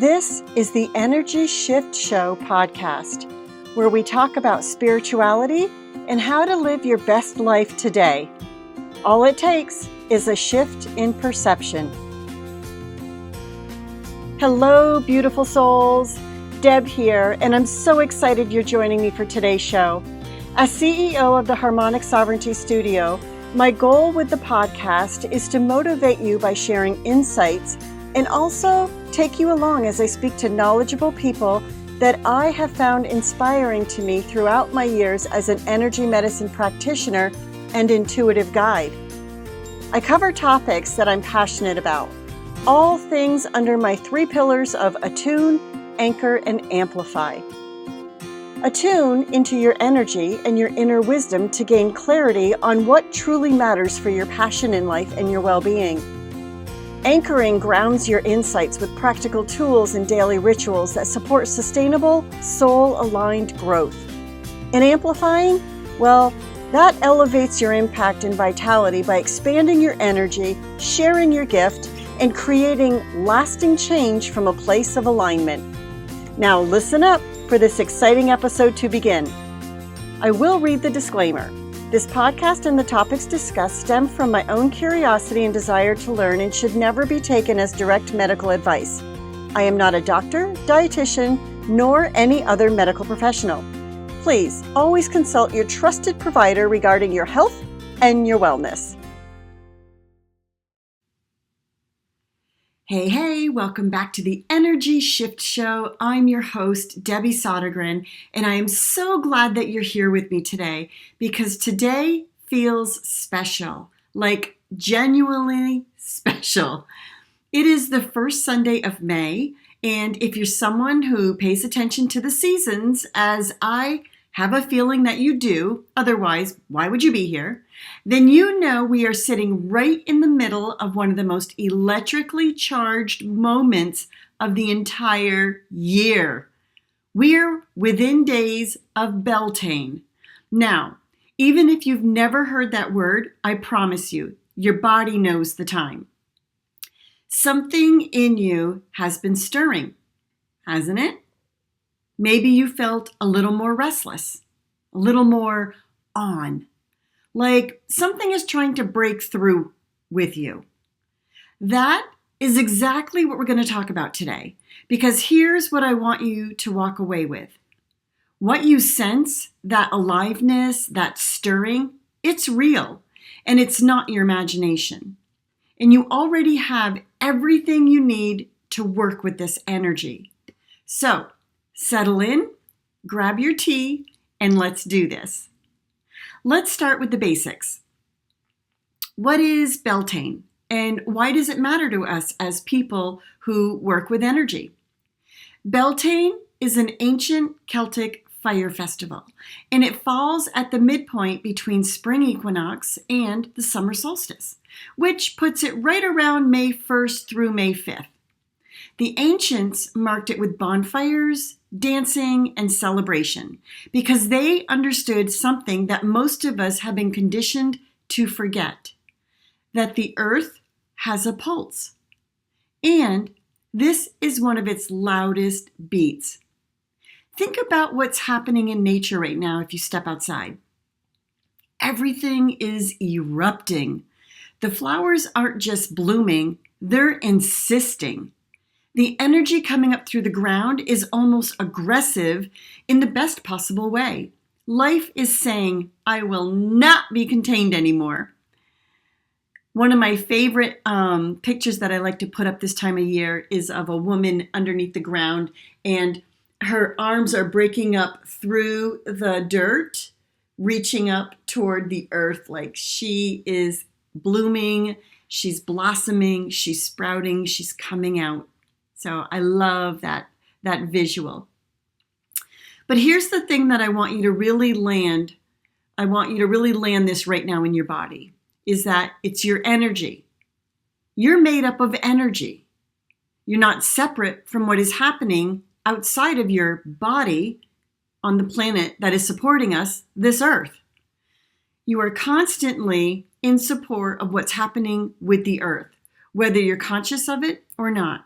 This is the Energy Shift Show podcast, where we talk about spirituality and how to live your best life today. All it takes is a shift in perception. Hello, beautiful souls. Deb here, and I'm so excited you're joining me for today's show. As CEO of the Harmonic Sovereignty Studio, my goal with the podcast is to motivate you by sharing insights and also take you along as I speak to knowledgeable people that I have found inspiring to me throughout my years as an energy medicine practitioner and intuitive guide. I cover topics that I'm passionate about, all things under my 3 pillars of attune, anchor, and amplify. Attune into your energy and your inner wisdom to gain clarity on what truly matters for your passion in life and your well-being. Anchoring grounds your insights with practical tools and daily rituals that support sustainable, soul-aligned growth. And amplifying, well, that elevates your impact and vitality by expanding your energy, sharing your gift, and creating lasting change from a place of alignment. Now listen up for this exciting episode to begin. I will read the disclaimer. This podcast and the topics discussed stem from my own curiosity and desire to learn and should never be taken as direct medical advice. I am not a doctor, dietitian, nor any other medical professional. Please always consult your trusted provider regarding your health and your wellness. Hey, welcome back to the Energy Shift Show. I'm your host, Debbie Sodergren, and I am so glad that you're here with me today because today feels special, like genuinely special. It is the first Sunday of May, and if you're someone who pays attention to the seasons, as I have a feeling that you do, otherwise, why would you be here? Then you know we are sitting right in the middle of one of the most electrically charged moments of the entire year. We're within days of Beltane. Now, even if you've never heard that word, I promise you, your body knows the time. Something in you has been stirring, hasn't it? Maybe you felt a little more restless, a little more on, like something is trying to break through with you. That is exactly what we're going to talk about today, because here's what I want you to walk away with. What you sense, that aliveness, that stirring, it's real, and it's not your imagination. And you already have everything you need to work with this energy. So, settle in, grab your tea, and let's do this. Let's start with the basics. What is Beltane, and why does it matter to us as people who work with energy? Beltane is an ancient Celtic fire festival, and it falls at the midpoint between spring equinox and the summer solstice, which puts it right around May 1st through May 5th. The ancients marked it with bonfires, dancing, and celebration because they understood something that most of us have been conditioned to forget, that the earth has a pulse. And this is one of its loudest beats. Think about what's happening in nature right now if you step outside. Everything is erupting. The flowers aren't just blooming, they're insisting. The energy coming up through the ground is almost aggressive in the best possible way. Life is saying, I will not be contained anymore. One of my favorite pictures that I like to put up this time of year is of a woman underneath the ground, and her arms are breaking up through the dirt, reaching up toward the earth like she is blooming, she's blossoming, she's sprouting, she's coming out. So I love that visual. But here's the thing that I want you to really land. I want you to really land this right now in your body, is that it's your energy. You're made up of energy. You're not separate from what is happening outside of your body on the planet that is supporting us, this earth. You are constantly in support of what's happening with the earth, whether you're conscious of it or not.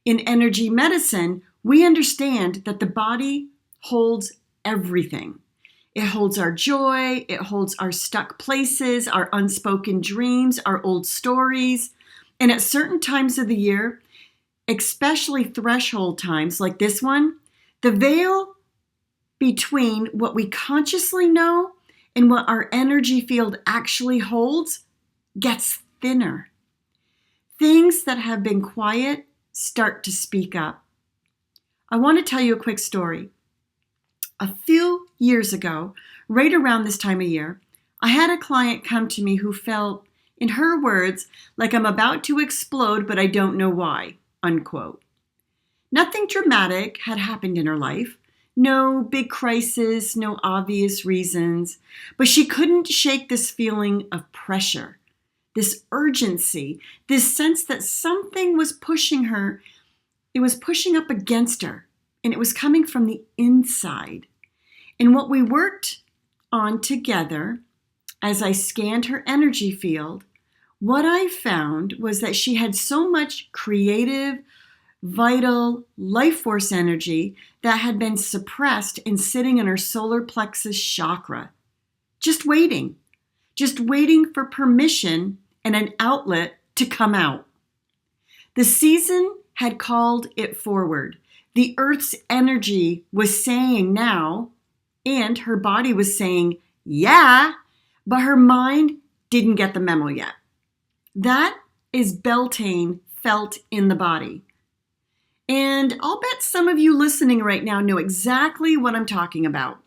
In energy medicine, we understand that the body holds everything. It holds our joy, it holds our stuck places, our unspoken dreams, our old stories. And at certain times of the year, especially threshold times like this one, the veil between what we consciously know and what our energy field actually holds gets thinner. Things that have been quiet start to speak up. I want to tell you a quick story. A few years ago, right around this time of year, I had a client come to me who felt, in her words, like I'm about to explode, but I don't know why, unquote. Nothing dramatic had happened in her life. No big crisis, no obvious reasons, but she couldn't shake this feeling of pressure, this urgency, this sense that something was pushing her. It was pushing up against her, and it was coming from the inside. And what we worked on together, as I scanned her energy field, what I found was that she had so much creative, vital life force energy that had been suppressed and sitting in her solar plexus chakra, just waiting for permission and an outlet to come out. The season had called it forward. The earth's energy was saying now, and her body was saying, yeah, but her mind didn't get the memo yet. That is Beltane felt in the body. And I'll bet some of you listening right now know exactly what I'm talking about.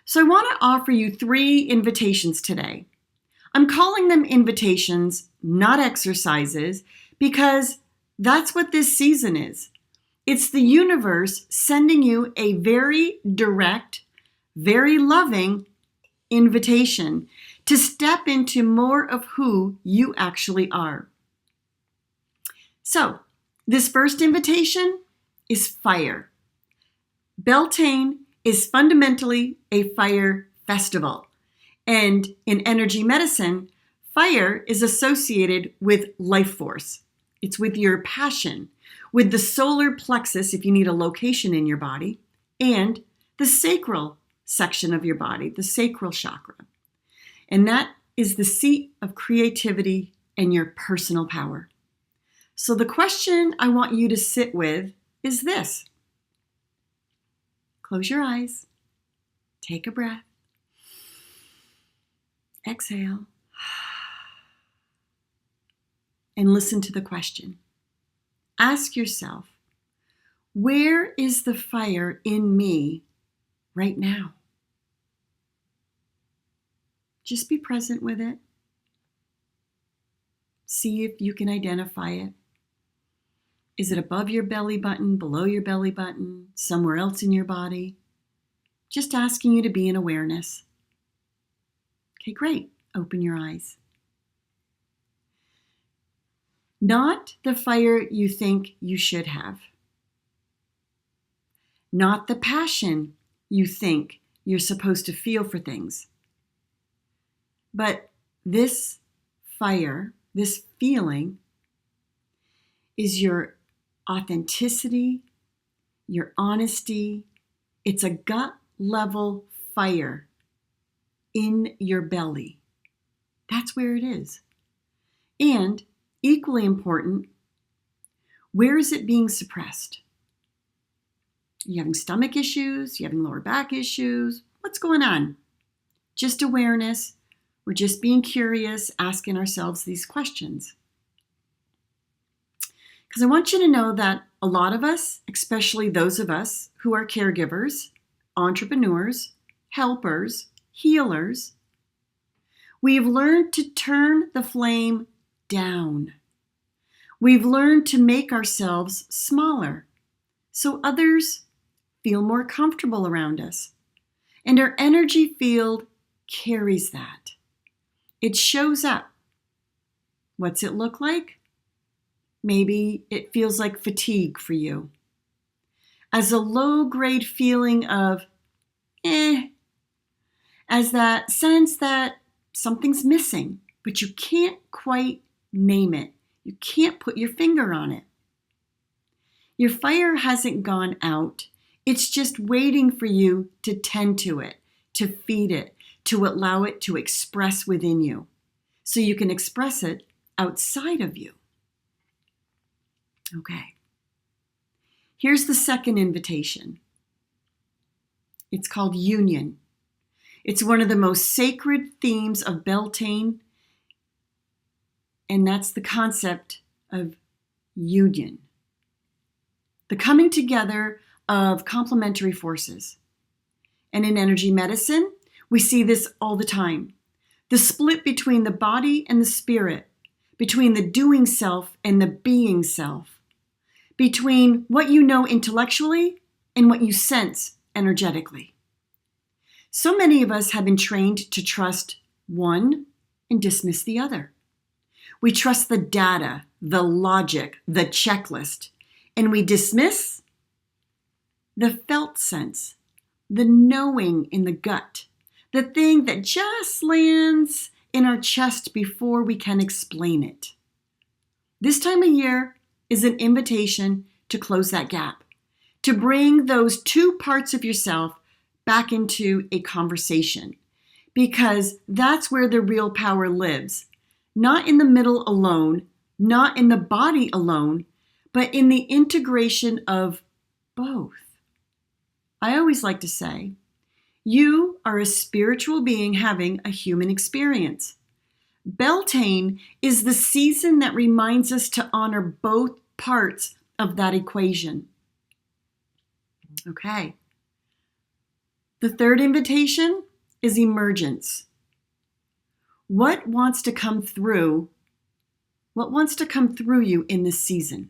So I want to offer you 3 invitations today. I'm calling them invitations, not exercises, because that's what this season is. It's the universe sending you a very direct, very loving invitation to step into more of who you actually are. So, this first invitation is fire. Beltane is fundamentally a fire festival. And in energy medicine, fire is associated with life force. It's with your passion, with the solar plexus, if you need a location in your body, and the sacral section of your body, the sacral chakra. And that is the seat of creativity and your personal power. So the question I want you to sit with is this. Close your eyes, take a breath, exhale, and listen to the question. Ask yourself, where is the fire in me right now? Just be present with it. See if you can identify it. Is it above your belly button, below your belly button, somewhere else in your body? Just asking you to be in awareness. Okay, great. Open your eyes. Not the fire you think you should have. Not the passion you think you're supposed to feel for things. But this fire, this feeling, is your authenticity, your honesty. It's a gut level fire in your belly. That's where it is. And equally important, where is it being suppressed? Are you having stomach issues? Are you having lower back issues? What's going on? Just awareness. We're just being curious, asking ourselves these questions. Because I want you to know that a lot of us, especially those of us who are caregivers, entrepreneurs, helpers, healers, we've learned to turn the flame down. We've learned to make ourselves smaller so others feel more comfortable around us. And our energy field carries that. It shows up. What's it look like? Maybe it feels like fatigue for you. As a low-grade feeling of as that sense that something's missing, but you can't quite name it. You can't put your finger on it. Your fire hasn't gone out. It's just waiting for you to tend to it, to feed it, to allow it to express within you, so you can express it outside of you. Okay. Here's the second invitation. It's called union. It's one of the most sacred themes of Beltane, and that's the concept of union. The coming together of complementary forces. And in energy medicine, we see this all the time. The split between the body and the spirit, between the doing self and the being self, between what you know intellectually and what you sense energetically. So many of us have been trained to trust one and dismiss the other. We trust the data, the logic, the checklist, and we dismiss the felt sense, the knowing in the gut, the thing that just lands in our chest before we can explain it. This time of year is an invitation to close that gap, to bring those two parts of yourself back into a conversation, because that's where the real power lives. Not in the middle alone, not in the body alone, but in the integration of both. I always like to say, you are a spiritual being having a human experience. Beltane is the season that reminds us to honor both parts of that equation. Okay. The third invitation is emergence. What wants to come through you in this season?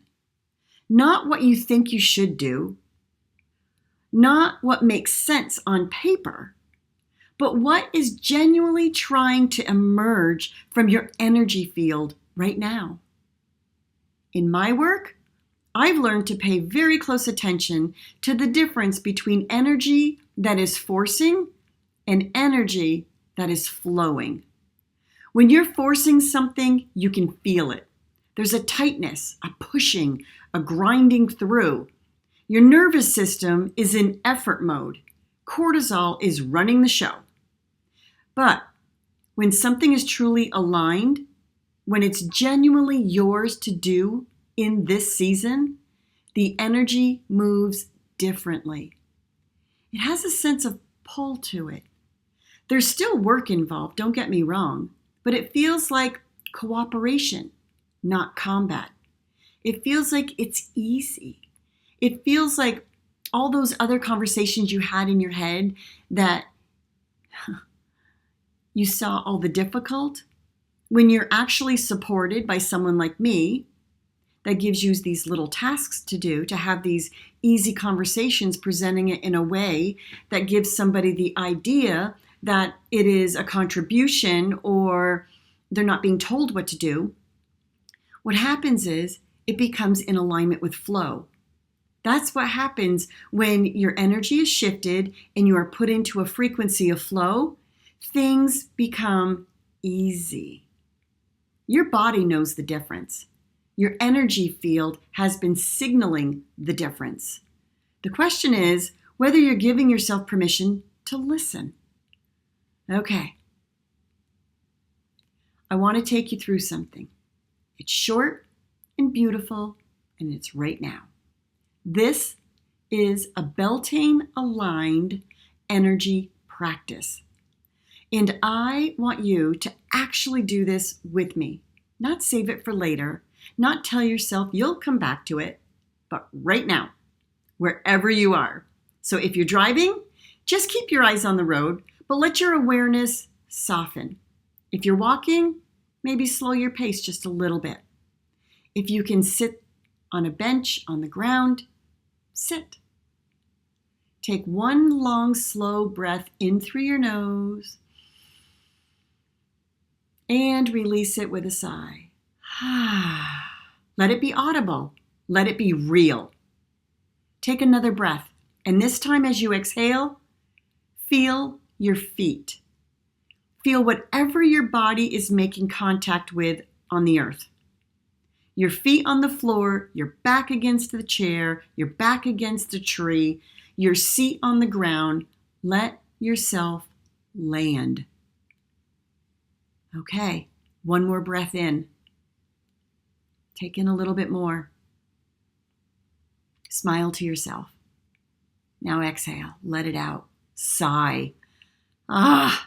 Not what you think you should do, not what makes sense on paper, but what is genuinely trying to emerge from your energy field right now. In my work, I've learned to pay very close attention to the difference between energy that is forcing and energy that is flowing. When you're forcing something, you can feel it. There's a tightness, a pushing, a grinding through. Your nervous system is in effort mode. Cortisol is running the show. But when something is truly aligned, when it's genuinely yours to do in this season, the energy moves differently. It has a sense of pull to it. There's still work involved, don't get me wrong, but it feels like cooperation, not combat. It feels like it's easy. It feels like all those other conversations you had in your head that you saw all the difficult, when you're actually supported by someone like me that gives you these little tasks to do, to have these easy conversations, presenting it in a way that gives somebody the idea that it is a contribution or they're not being told what to do. What happens is it becomes in alignment with flow. That's what happens when your energy is shifted and you are put into a frequency of flow. Things become easy. Your body knows the difference. Your energy field has been signaling the difference. The question is whether you're giving yourself permission to listen. Okay. I want to take you through something. It's short and beautiful, and it's right now. This is a Beltane-aligned energy practice. And I want you to actually do this with me. Not save it for later, not tell yourself you'll come back to it, but right now, wherever you are. So if you're driving, just keep your eyes on the road, but let your awareness soften. If you're walking, maybe slow your pace just a little bit. If you can sit on a bench on the ground, sit. Take one long, slow breath in through your nose and release it with a sigh. Let it be audible. Let it be real. Take another breath. And this time as you exhale, feel your feet. Feel whatever your body is making contact with on the earth. Your feet on the floor, your back against the chair, your back against the tree, your seat on the ground. Let yourself land. Okay, one more breath in. Take in a little bit more. Smile to yourself. Now exhale, let it out. Sigh.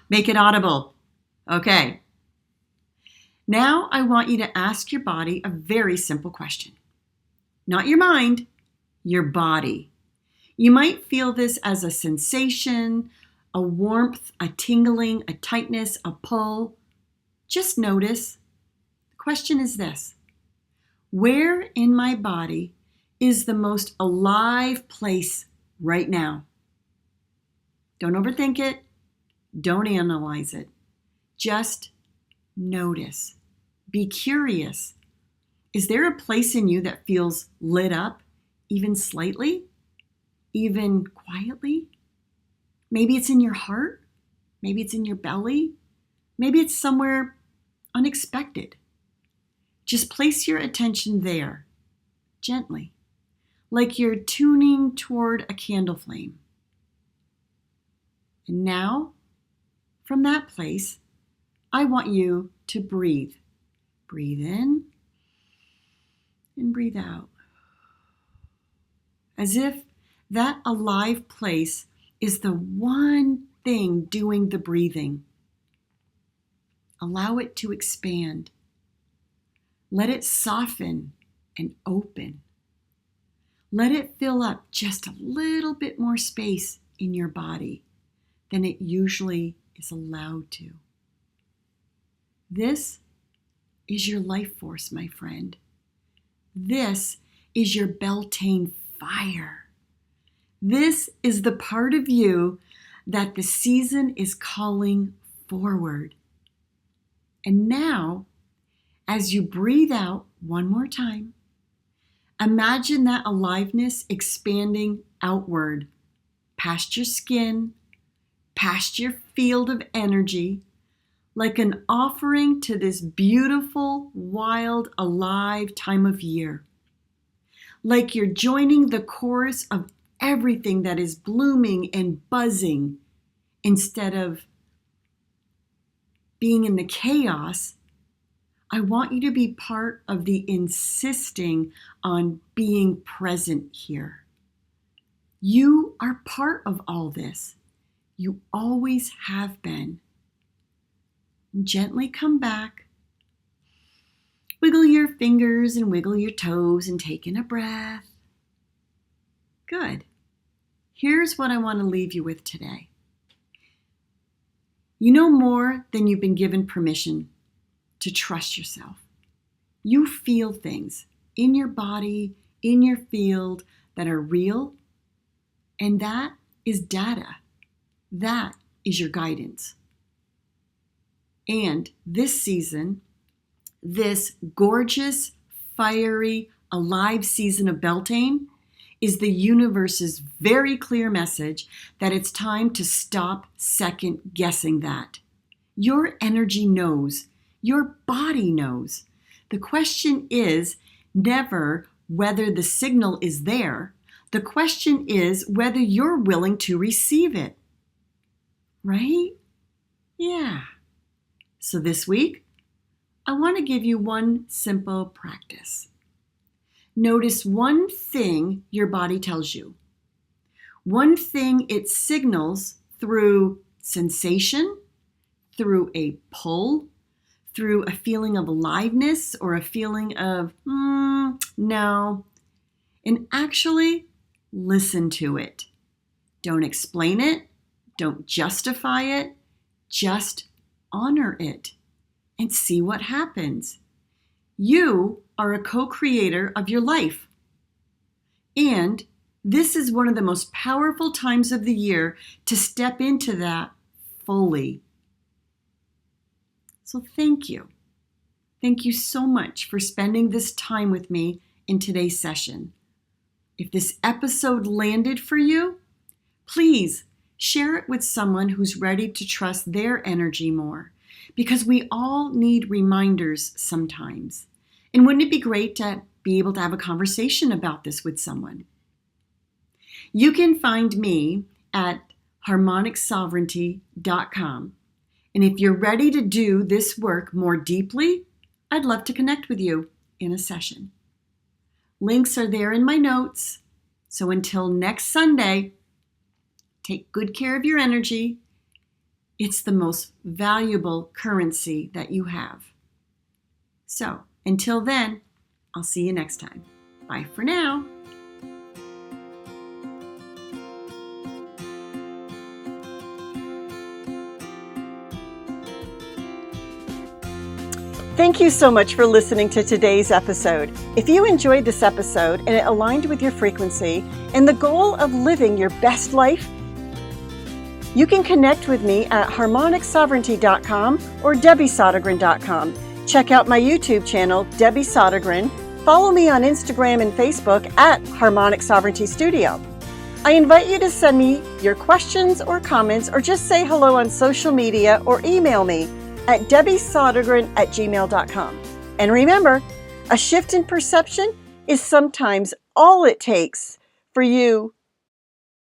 Make it audible. Okay. Now I want you to ask your body a very simple question. Not your mind, your body. You might feel this as a sensation, a warmth, a tingling, a tightness, a pull. Just notice. The question is this: where in my body is the most alive place right now? Don't overthink it. Don't analyze it. Just notice. Be curious. Is there a place in you that feels lit up, even slightly, even quietly? Maybe it's in your heart. Maybe it's in your belly. Maybe it's somewhere unexpected. Just place your attention there, gently, like you're tuning toward a candle flame. And now, from that place, I want you to breathe. Breathe in and breathe out. As if that alive place is the one thing doing the breathing. Allow it to expand. Let it soften and open. Let it fill up just a little bit more space in your body than it usually is allowed to. This is your life force, my friend. This is your Beltane fire. This is the part of you that the season is calling forward. And now, as you breathe out one more time, imagine that aliveness expanding outward, past your skin, past your field of energy, like an offering to this beautiful, wild, alive time of year. Like you're joining the chorus of everything that is blooming and buzzing instead of being in the chaos. I want you to be part of the insisting on being present here. You are part of all this. You always have been. Gently come back. Wiggle your fingers and wiggle your toes and take in a breath. Good. Here's what I want to leave you with today. You know more than you've been given permission to trust yourself. You feel things in your body, in your field that are real, and that is data. That is your guidance. And this season, this gorgeous, fiery, alive season of Beltane is the universe's very clear message that it's time to stop second guessing that. Your energy knows. Your body knows. The question is never whether the signal is there. The question is whether you're willing to receive it. Right? Yeah. So this week, I want to give you one simple practice. Notice one thing your body tells you. One thing it signals through sensation, through a pull, through a feeling of aliveness or a feeling of, no. And actually listen to it. Don't explain it. Don't justify it. Just honor it and see what happens. You are a co-creator of your life. And this is one of the most powerful times of the year to step into that fully. So thank you. Thank you so much for spending this time with me in today's session. If this episode landed for you, please share it with someone who's ready to trust their energy more, because we all need reminders sometimes. And wouldn't it be great to be able to have a conversation about this with someone? You can find me at harmonicsovereignty.com. And if you're ready to do this work more deeply, I'd love to connect with you in a session. Links are there in my notes. So until next Sunday, take good care of your energy. It's the most valuable currency that you have. So until then, I'll see you next time. Bye for now. Thank you so much for listening to today's episode. If you enjoyed this episode and it aligned with your frequency and the goal of living your best life, you can connect with me at harmonicsovereignty.com or debbiesottergren.com. Check out my YouTube channel, Debbie Sottergren. Follow me on Instagram and Facebook at Harmonic Sovereignty Studio. I invite you to send me your questions or comments or just say hello on social media or email me at debbiesottergren@gmail.com. And remember, a shift in perception is sometimes all it takes for you